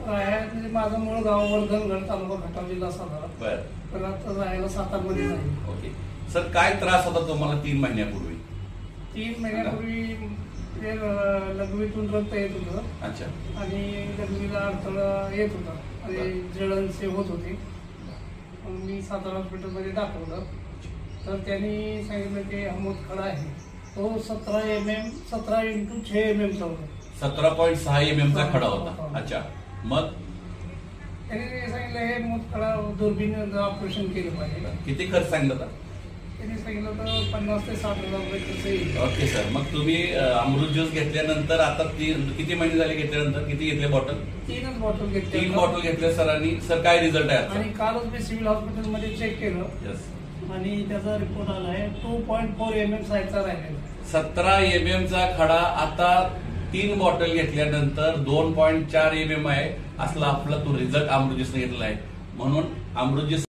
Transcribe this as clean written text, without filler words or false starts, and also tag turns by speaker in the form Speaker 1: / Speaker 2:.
Speaker 1: म्हणजे माझं मूळ गाव वर्धनगड, तालुका खटाव, जिल्हा सातारा.
Speaker 2: बरं.
Speaker 1: पण आता राहायला सातारमध्ये नाही.
Speaker 2: ओके सर, काय त्रास होता तुम्हाला 3 महिन्यापूर्वी?
Speaker 1: 3 महिन्यापूर्वी ते लघवीतून रक्त येत होतं.
Speaker 2: अच्छा.
Speaker 1: आणि लघवीला अडथळा येत होता आणि जळणसे होत होते. मी सातारा हॉस्पिटलमध्ये दाखवलं तर त्यांनी सांगितलं की हा मूतखडा आहे. तो 17 mm 17 × 6 mm चा होता.
Speaker 2: 17.6 mm चा खडा होता. अच्छा. मग
Speaker 1: त्यांनी सांगितलं हे मूतखडा दुर्बीण ऑपरेशन केलं पाहिजे.
Speaker 2: किती खर्च सांगितलं होता?
Speaker 1: त्यांनी सांगितलं तर 50 ते 60 हजार रुपये खर्च येईल.
Speaker 2: ओके सर, मग तुम्ही अमृत ज्यूस घेतल्यानंतर आता किती महिने झाले घेतल्यानंतर? किती घेतले बॉटल?
Speaker 1: 3च बॉटल घेतल्या.
Speaker 2: 3 बॉटल घेतल्या सरांनी. सर काय रिझल्ट आहे?
Speaker 1: आणि कालच मी सिव्हिल हॉस्पिटलमध्ये चेक केलं.
Speaker 2: यस.
Speaker 1: आणि त्याचा रिपोर्ट आला आहे 2.4 mm साईजचा राहिलेला.
Speaker 2: 17 mm चा खडा आता 3 बॉटल घेतल्यानंतर 2.4 mm आहे. असला आपला तो रिझल्ट अमृत ज्यूसने घेतलेला आहे. म्हणून अमृत ज्यूस